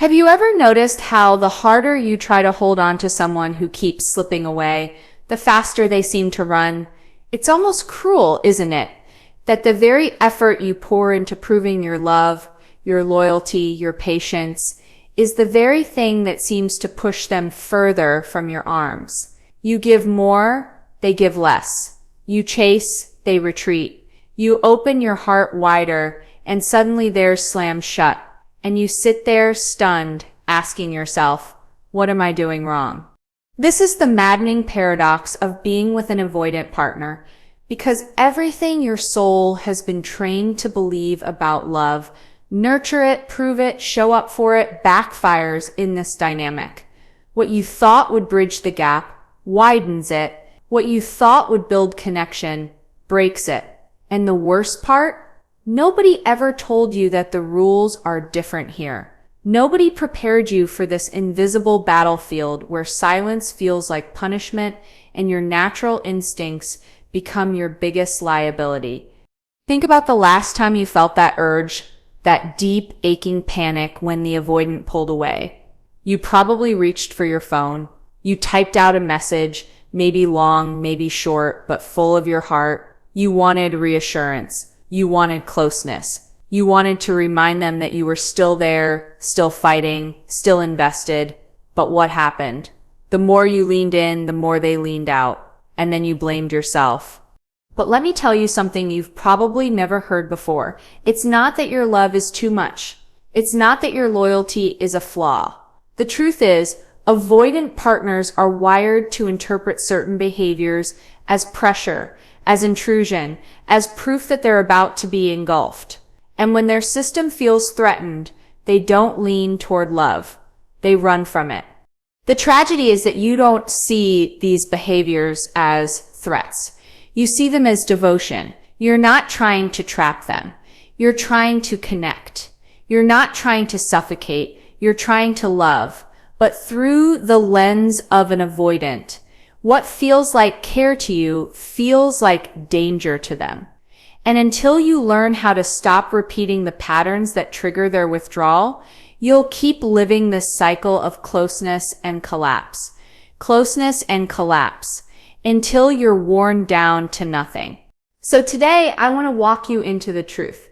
Have you ever noticed how the harder you try to hold on to someone who keeps slipping away, the faster they seem to run? It's almost cruel, isn't it? That the very effort you pour into proving your love, your loyalty, your patience, is the very thing that seems to push them further from your arms. You give more, they give less. You chase, they retreat. You open your heart wider, and suddenly theirs slams shut. And you sit there stunned, asking yourself, what am I doing wrong? This is the maddening paradox of being with an avoidant partner, because everything your soul has been trained to believe about love, nurture it, prove it, show up for it, backfires in this dynamic. What you thought would bridge the gap widens it. What you thought would build connection breaks it. And the worst part? Nobody ever told you that the rules are different here. Nobody prepared you for this invisible battlefield where silence feels like punishment and your natural instincts become your biggest liability. Think about the last time you felt that urge, that deep, aching panic when the avoidant pulled away. You probably reached for your phone. You typed out a message, maybe long, maybe short, but full of your heart. You wanted reassurance. You wanted closeness. You wanted to remind them that you were still there, still fighting, still invested. But what happened? The more you leaned in, the more they leaned out, and then you blamed yourself. But let me tell you something you've probably never heard before. It's not that your love is too much. It's not that your loyalty is a flaw. The truth is, avoidant partners are wired to interpret certain behaviors as pressure, as intrusion, as proof that they're about to be engulfed. And when their system feels threatened, they don't lean toward love. They run from it. The tragedy is that you don't see these behaviors as threats. You see them as devotion. You're not trying to trap them. You're trying to connect. You're not trying to suffocate. You're trying to love. But through the lens of an avoidant, what feels like care to you feels like danger to them. And until you learn how to stop repeating the patterns that trigger their withdrawal, you'll keep living this cycle of closeness and collapse, until you're worn down to nothing. So today, I want to walk you into the truth.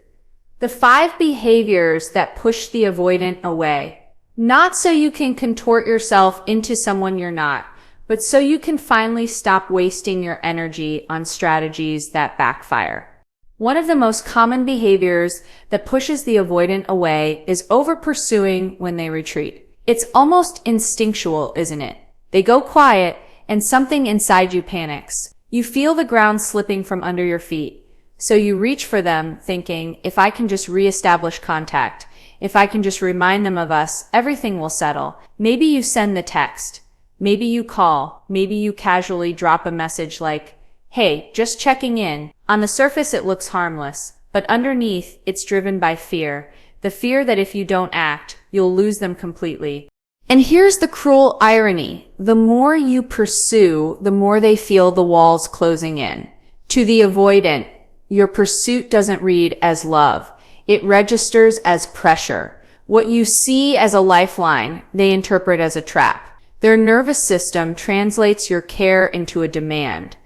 The 5 behaviors that push the avoidant away, not so you can contort yourself into someone you're not, but so you can finally stop wasting your energy on strategies that backfire. One of the most common behaviors that pushes the avoidant away is over-pursuing when they retreat. It's almost instinctual, isn't it? They go quiet, and something inside you panics. You feel the ground slipping from under your feet. So you reach for them, thinking, if I can just reestablish contact, if I can just remind them of us, everything will settle. Maybe you send the text. Maybe you call, maybe you casually drop a message like, hey, just checking in. On the surface it looks harmless, but underneath it's driven by fear. The fear that if you don't act, you'll lose them completely. And here's the cruel irony. The more you pursue, the more they feel the walls closing in. To the avoidant, your pursuit doesn't read as love. It registers as pressure. What you see as a lifeline, they interpret as a trap. Their nervous system translates your care into a demand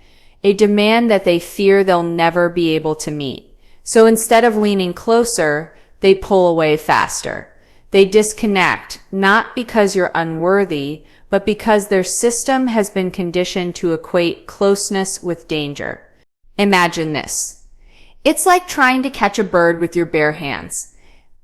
that they fear they'll never be able to meet. So instead of leaning closer, they pull away faster. They disconnect, not because you're unworthy, but because their system has been conditioned to equate closeness with danger. Imagine this. It's like trying to catch a bird with your bare hands.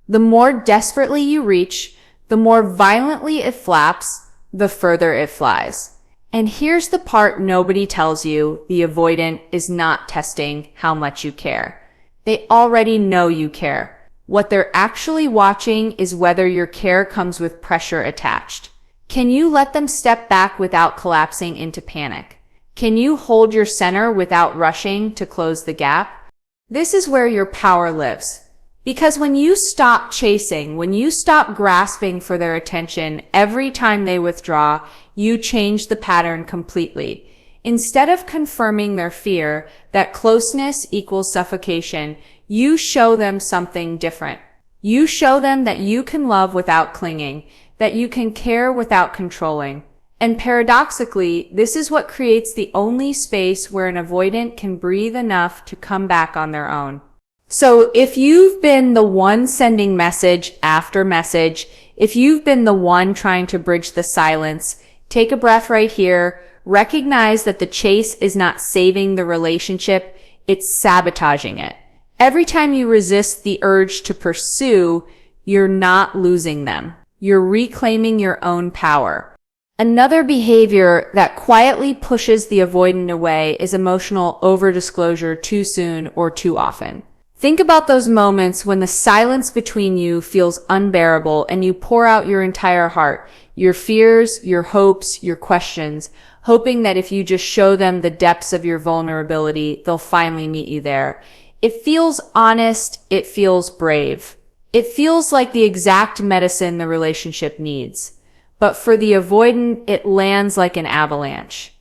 The more desperately you reach, the more violently it flaps, the further it flies. And here's the part nobody tells you: the avoidant is not testing how much you care. They already know you care. What they're actually watching is whether your care comes with pressure attached. Can you let them step back without collapsing into panic? Can you hold your center without rushing to close the gap? This is where your power lives. Because when you stop chasing, when you stop grasping for their attention every time they withdraw, you change the pattern completely. Instead of confirming their fear that closeness equals suffocation, you show them something different. You show them that you can love without clinging, that you can care without controlling. And paradoxically, this is what creates the only space where an avoidant can breathe enough to come back on their own. So if you've been the one sending message after message, if you've been the one trying to bridge the silence, take a breath right here. Recognize that the chase is not saving the relationship, it's sabotaging it. Every time you resist the urge to pursue, you're not losing them. You're reclaiming your own power. Another behavior that quietly pushes the avoidant away is emotional overdisclosure too soon or too often. Think about those moments when the silence between you feels unbearable and you pour out your entire heart, your fears, your hopes, your questions, hoping that if you just show them the depths of your vulnerability, they'll finally meet you there. It feels honest. It feels brave. It feels like the exact medicine the relationship needs. But for the avoidant, it lands like an avalanche.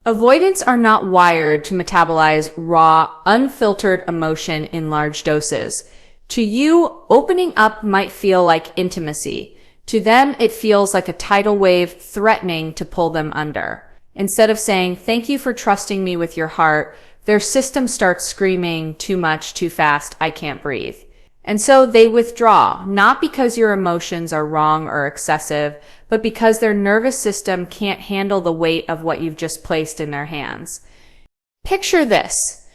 Avoidants are not wired to metabolize raw, unfiltered emotion in large doses. To you, opening up might feel like intimacy. To them, it feels like a tidal wave threatening to pull them under. Instead of saying, "Thank you for trusting me with your heart," their system starts screaming, "Too much, too fast, I can't breathe." And so they withdraw, not because your emotions are wrong or excessive, but because their nervous system can't handle the weight of what you've just placed in their hands. Picture this.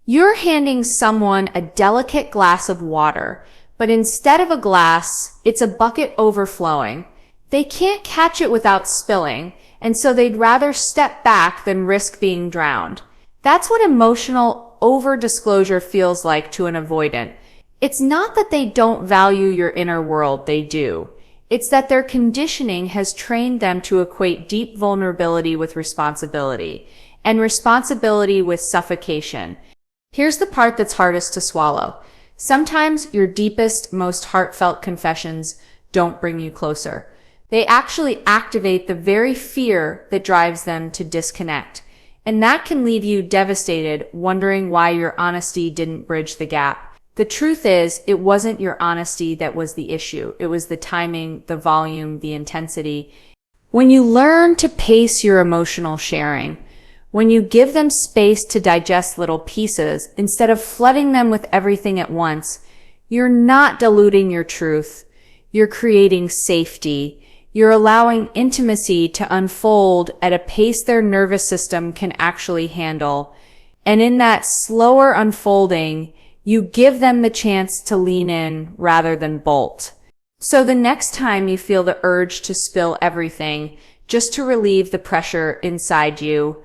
You're handing someone a delicate glass of water, but instead of a glass, it's a bucket overflowing. They can't catch it without spilling, and so they'd rather step back than risk being drowned. That's what emotional over-disclosure feels like to an avoidant. It's not that they don't value your inner world, they do. It's that their conditioning has trained them to equate deep vulnerability with responsibility, and responsibility with suffocation. Here's the part that's hardest to swallow. Sometimes your deepest, most heartfelt confessions don't bring you closer. They actually activate the very fear that drives them to disconnect. And that can leave you devastated, wondering why your honesty didn't bridge the gap. The truth is, it wasn't your honesty that was the issue. It was the timing, the volume, the intensity. When you learn to pace your emotional sharing, when you give them space to digest little pieces instead of flooding them with everything at once, you're not diluting your truth. You're creating safety. You're allowing intimacy to unfold at a pace their nervous system can actually handle. And in that slower unfolding, you give them the chance to lean in rather than bolt. So the next time you feel the urge to spill everything, just to relieve the pressure inside you,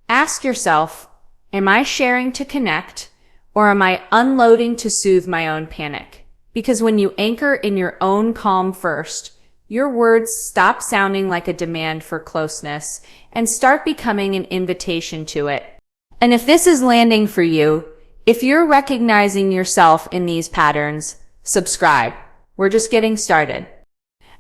ask yourself, am I sharing to connect, or am I unloading to soothe my own panic? Because when you anchor in your own calm first, your words stop sounding like a demand for closeness and start becoming an invitation to it. And if this is landing for you, if you're recognizing yourself in these patterns, subscribe. We're just getting started.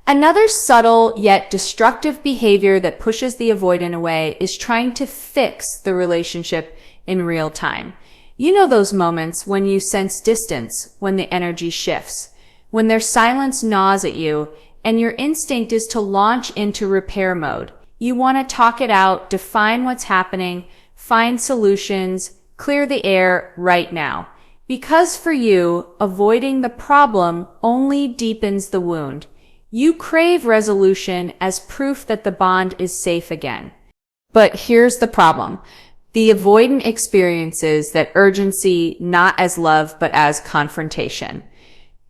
Another subtle yet destructive behavior that pushes the avoidant away is trying to fix the relationship in real time. You know those moments when you sense distance, when the energy shifts, when their silence gnaws at you, and your instinct is to launch into repair mode. You want to talk it out, define what's happening, find solutions, clear the air right now. Because for you, avoiding the problem only deepens the wound. You crave resolution as proof that the bond is safe again. But here's the problem. The avoidant experiences that urgency not as love but as confrontation.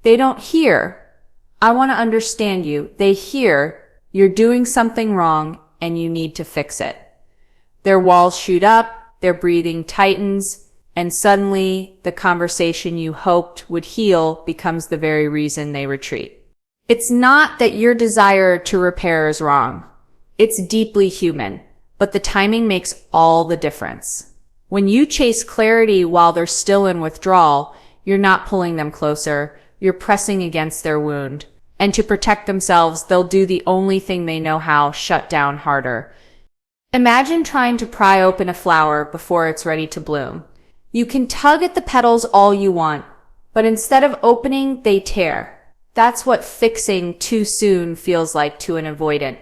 They don't hear, "I want to understand you." They hear, "You're doing something wrong and you need to fix it." Their walls shoot up, their breathing tightens, and suddenly the conversation you hoped would heal becomes the very reason they retreat. It's not that your desire to repair is wrong. It's deeply human, but the timing makes all the difference. When you chase clarity while they're still in withdrawal, you're not pulling them closer, you're pressing against their wound. And to protect themselves, they'll do the only thing they know how: shut down harder. Imagine trying to pry open a flower before it's ready to bloom. You can tug at the petals all you want, but instead of opening, they tear. That's what fixing too soon feels like to an avoidant.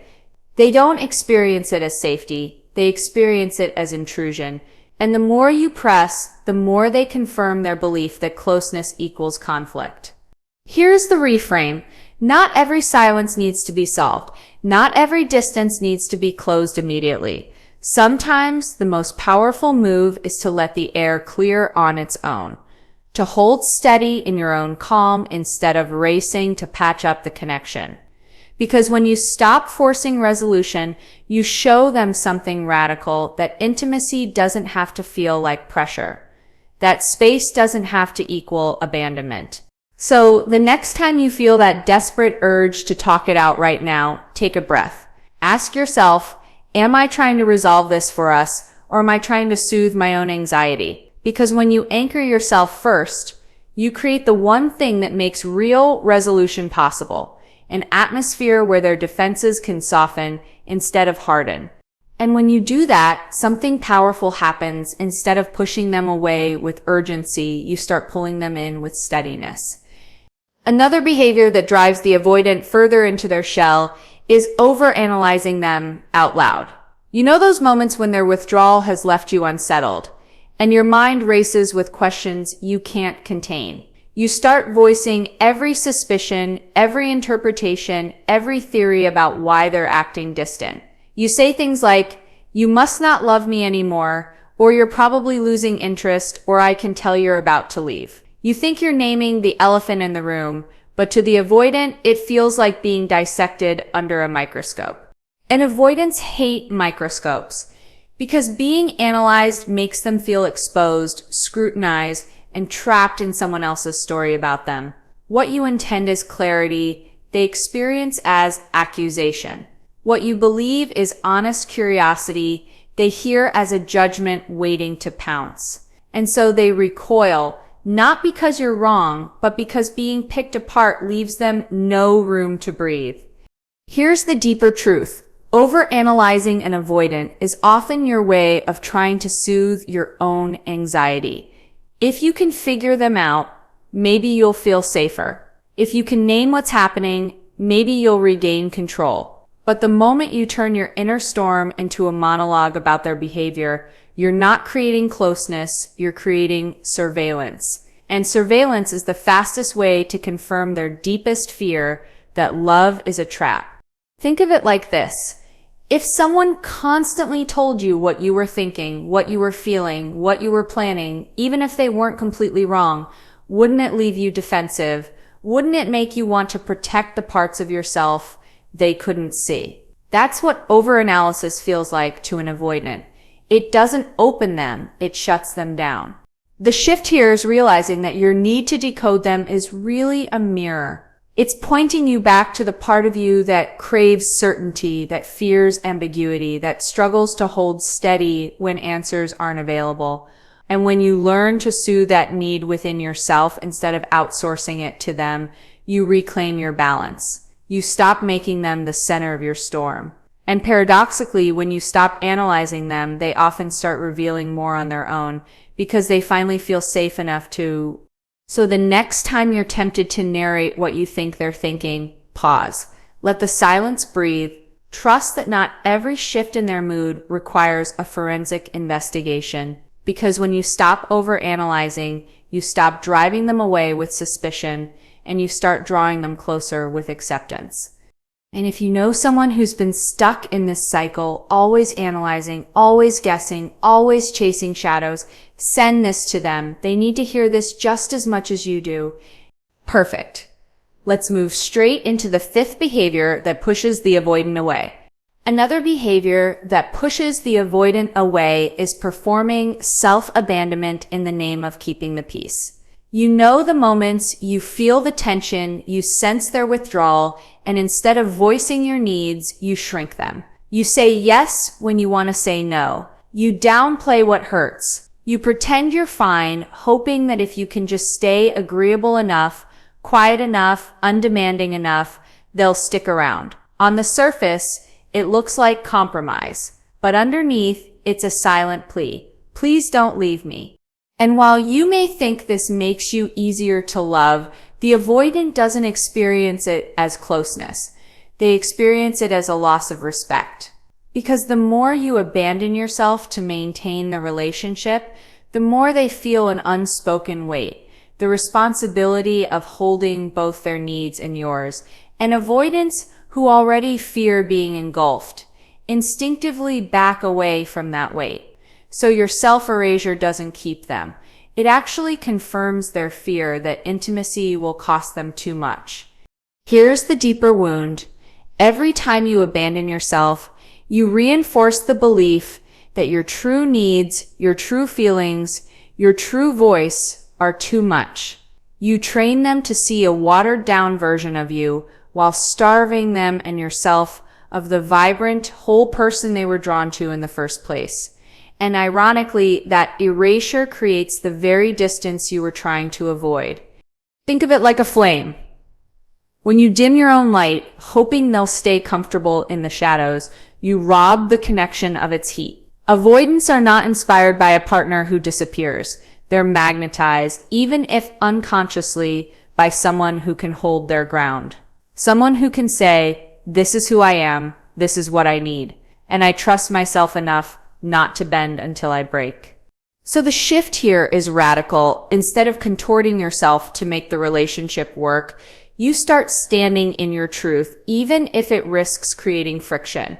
They don't experience it as safety, they experience it as intrusion. And the more you press, the more they confirm their belief that closeness equals conflict. Here's the reframe. Not every silence needs to be solved. Not every distance needs to be closed immediately. Sometimes the most powerful move is to let the air clear on its own. To hold steady in your own calm instead of racing to patch up the connection. Because when you stop forcing resolution, you show them something radical, that intimacy doesn't have to feel like pressure. That space doesn't have to equal abandonment. So the next time you feel that desperate urge to talk it out right now, take a breath. Ask yourself, am I trying to resolve this for us, or am I trying to soothe my own anxiety? Because when you anchor yourself first, you create the one thing that makes real resolution possible, an atmosphere where their defenses can soften instead of harden. And when you do that, something powerful happens. Instead of pushing them away with urgency, you start pulling them in with steadiness. Another behavior that drives the avoidant further into their shell is overanalyzing them out loud. You know those moments when their withdrawal has left you unsettled, and your mind races with questions you can't contain. You start voicing every suspicion, every interpretation, every theory about why they're acting distant. You say things like, "You must not love me anymore," or "You're probably losing interest," or "I can tell you're about to leave." You think you're naming the elephant in the room, but to the avoidant, it feels like being dissected under a microscope. And avoidants hate microscopes because being analyzed makes them feel exposed, scrutinized, and trapped in someone else's story about them. What you intend as clarity, they experience as accusation. What you believe is honest curiosity, they hear as a judgment waiting to pounce. And so they recoil, not because you're wrong, but because being picked apart leaves them no room to breathe. Here's the deeper truth. Overanalyzing an avoidant is often your way of trying to soothe your own anxiety. If you can figure them out, maybe you'll feel safer. If you can name what's happening, maybe you'll regain control. But the moment you turn your inner storm into a monologue about their behavior, you're not creating closeness, you're creating surveillance. And surveillance is the fastest way to confirm their deepest fear that love is a trap. Think of it like this. If someone constantly told you what you were thinking, what you were feeling, what you were planning, even if they weren't completely wrong, wouldn't it leave you defensive? Wouldn't it make you want to protect the parts of yourself they couldn't see? That's what overanalysis feels like to an avoidant. It doesn't open them, it shuts them down. The shift here is realizing that your need to decode them is really a mirror. It's pointing you back to the part of you that craves certainty, that fears ambiguity, that struggles to hold steady when answers aren't available. And when you learn to soothe that need within yourself instead of outsourcing it to them, you reclaim your balance. You stop making them the center of your storm. And paradoxically, when you stop analyzing them, they often start revealing more on their own because they finally feel safe enough to. So the next time you're tempted to narrate what you think they're thinking, pause. Let the silence breathe. Trust that not every shift in their mood requires a forensic investigation. Because when you stop overanalyzing, you stop driving them away with suspicion, and you start drawing them closer with acceptance. And if you know someone who's been stuck in this cycle, always analyzing, always guessing, always chasing shadows, send this to them. They need to hear this just as much as you do. Perfect. Let's move straight into the fifth behavior that pushes the avoidant away. Another behavior that pushes the avoidant away is performing self-abandonment in the name of keeping the peace. You know the moments, you feel the tension, you sense their withdrawal, and instead of voicing your needs, you shrink them. You say yes when you want to say no. You downplay what hurts. You pretend you're fine, hoping that if you can just stay agreeable enough, quiet enough, undemanding enough, they'll stick around. On the surface, it looks like compromise, but underneath, it's a silent plea. Please don't leave me. And while you may think this makes you easier to love, The avoidant doesn't experience it as closeness. They experience it as a loss of respect. Because the more you abandon yourself to maintain the relationship, the more they feel an unspoken weight, the responsibility of holding both their needs and yours. And avoidants, who already fear being engulfed, instinctively back away from that weight. So your self-erasure doesn't keep them. It actually confirms their fear that intimacy will cost them too much. Here's the deeper wound. Every time you abandon yourself, you reinforce the belief that your true needs, your true feelings, your true voice are too much. You train them to see a watered-down version of you while starving them and yourself of the vibrant, whole person they were drawn to in the first place. And ironically, that erasure creates the very distance you were trying to avoid. Think of it like a flame. When you dim your own light, hoping they'll stay comfortable in the shadows, you rob the connection of its heat. Avoidants are not inspired by a partner who disappears. They're magnetized, even if unconsciously, by someone who can hold their ground. Someone who can say, this is who I am, this is what I need, and I trust myself enough not to bend until I break. So the shift here is radical. Instead of contorting yourself to make the relationship work, you start standing in your truth, even if it risks creating friction.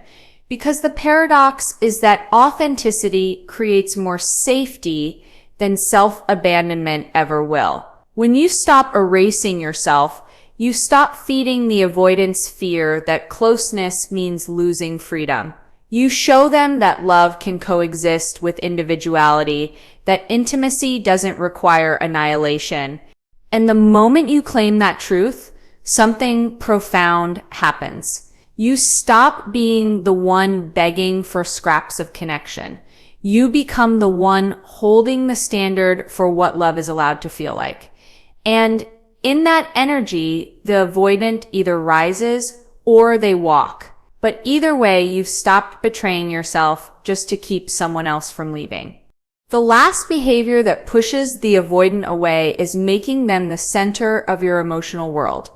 Because the paradox is that authenticity creates more safety than self-abandonment ever will. When you stop erasing yourself, you stop feeding the avoidance fear that closeness means losing freedom. You show them that love can coexist with individuality, that intimacy doesn't require annihilation. And the moment you claim that truth, something profound happens. You stop being the one begging for scraps of connection. You become the one holding the standard for what love is allowed to feel like. And in that energy, the avoidant either rises or they walk. But either way, you've stopped betraying yourself just to keep someone else from leaving. The last behavior that pushes the avoidant away is making them the center of your emotional world.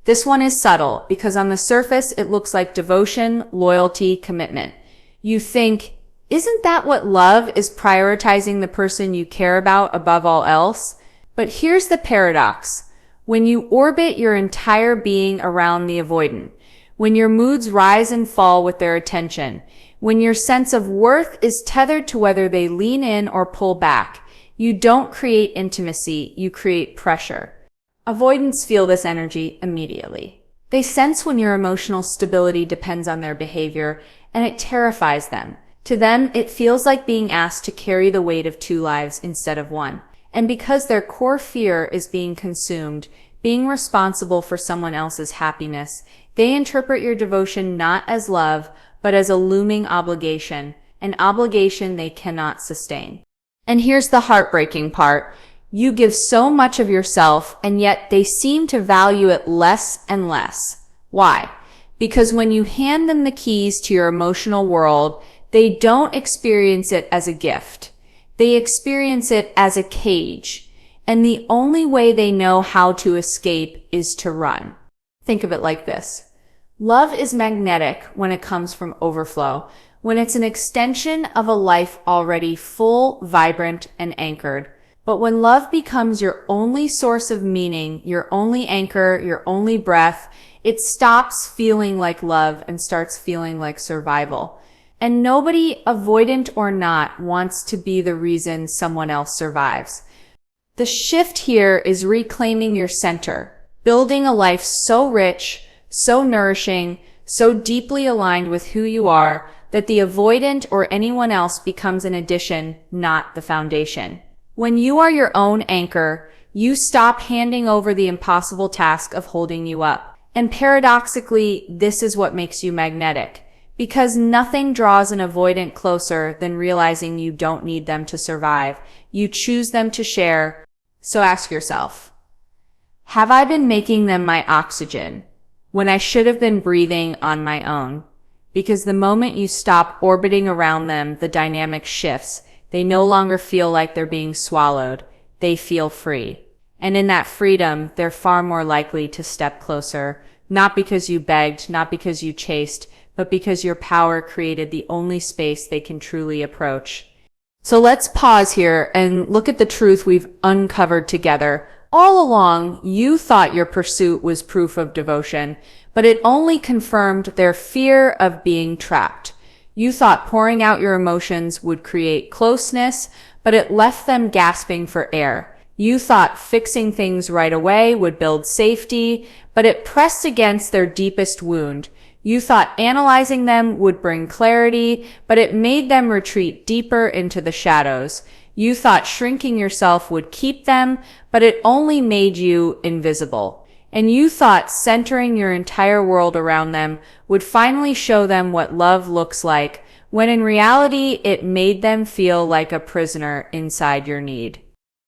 This one is subtle because on the surface, it looks like devotion, loyalty, commitment. You think, isn't that what love is, prioritizing the person you care about above all else? But here's the paradox. When you orbit your entire being around the avoidant, when your moods rise and fall with their attention, when your sense of worth is tethered to whether they lean in or pull back, you don't create intimacy, you create pressure. Avoidants feel this energy immediately. They sense when your emotional stability depends on their behavior, and it terrifies them. To them, it feels like being asked to carry the weight of two lives instead of one. And because their core fear is being consumed, being responsible for someone else's happiness, they interpret your devotion not as love, but as a looming obligation, an obligation they cannot sustain. And here's the heartbreaking part. You give so much of yourself, and yet they seem to value it less and less. Why? Because when you hand them the keys to your emotional world, they don't experience it as a gift. They experience it as a cage. And the only way they know how to escape is to run. Think of it like this. Love is magnetic when it comes from overflow, when it's an extension of a life already full, vibrant, and anchored. But when love becomes your only source of meaning, your only anchor, your only breath, it stops feeling like love and starts feeling like survival. And nobody, avoidant or not, wants to be the reason someone else survives. The shift here is reclaiming your center, building a life so rich, so nourishing, so deeply aligned with who you are that the avoidant or anyone else becomes an addition, not the foundation. When you are your own anchor, you stop handing over the impossible task of holding you up. And paradoxically, this is what makes you magnetic. Because nothing draws an avoidant closer than realizing you don't need them to survive. You choose them to share. So ask yourself, have I been making them my oxygen when I should have been breathing on my own? Because the moment you stop orbiting around them, the dynamic shifts. They no longer feel like they're being swallowed. They feel free. And in that freedom, they're far more likely to step closer, not because you begged, not because you chased, but because your power created the only space they can truly approach. So let's pause here and look at the truth we've uncovered together. All along, you thought your pursuit was proof of devotion, but it only confirmed their fear of being trapped. You thought pouring out your emotions would create closeness, but it left them gasping for air. You thought fixing things right away would build safety, but it pressed against their deepest wound. You thought analyzing them would bring clarity, but it made them retreat deeper into the shadows. You thought shrinking yourself would keep them, but it only made you invisible. And you thought centering your entire world around them would finally show them what love looks like, when in reality it made them feel like a prisoner inside your need.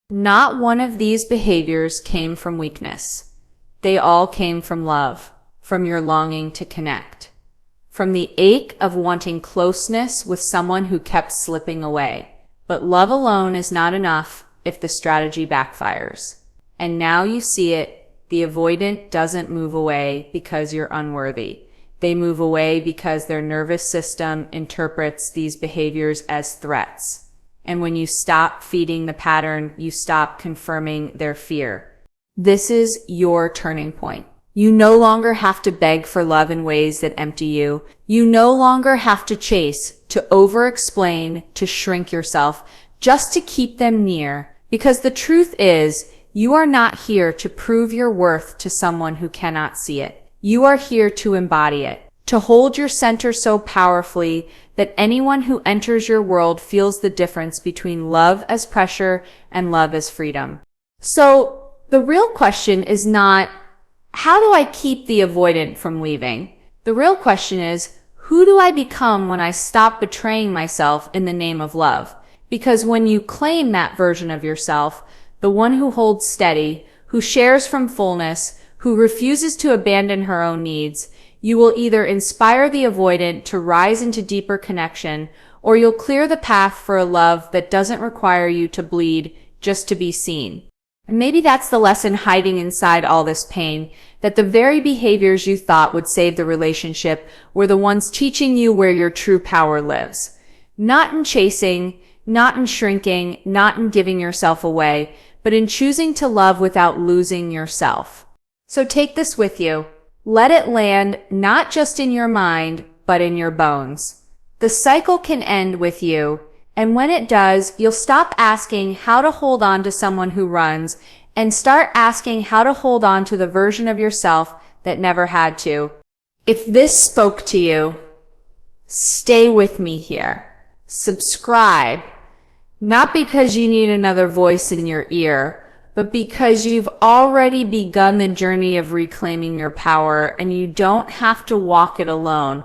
Not one of these behaviors came from weakness. They all came from love, from your longing to connect, from the ache of wanting closeness with someone who kept slipping away. But love alone is not enough if the strategy backfires. And now you see it. The avoidant doesn't move away because you're unworthy. They move away because their nervous system interprets these behaviors as threats. And when you stop feeding the pattern, you stop confirming their fear. This is your turning point. You no longer have to beg for love in ways that empty you. You no longer have to chase, to over-explain, to shrink yourself, just to keep them near. Because the truth is, you are not here to prove your worth to someone who cannot see it. You are here to embody it, to hold your center so powerfully that anyone who enters your world feels the difference between love as pressure and love as freedom. So the real question is not, how do I keep the avoidant from leaving? The real question is, who do I become when I stop betraying myself in the name of love? Because when you claim that version of yourself, the one who holds steady, who shares from fullness, who refuses to abandon her own needs, you will either inspire the avoidant to rise into deeper connection, or you'll clear the path for a love that doesn't require you to bleed just to be seen. And maybe that's the lesson hiding inside all this pain, that the very behaviors you thought would save the relationship were the ones teaching you where your true power lives. Not in chasing, not in shrinking, not in giving yourself away, but in choosing to love without losing yourself. So take this with you. Let it land not just in your mind, but in your bones. The cycle can end with you, and when it does, you'll stop asking how to hold on to someone who runs and start asking how to hold on to the version of yourself that never had to. If this spoke to you, stay with me here. Subscribe, not because you need another voice in your ear, but because you've already begun the journey of reclaiming your power and you don't have to walk it alone.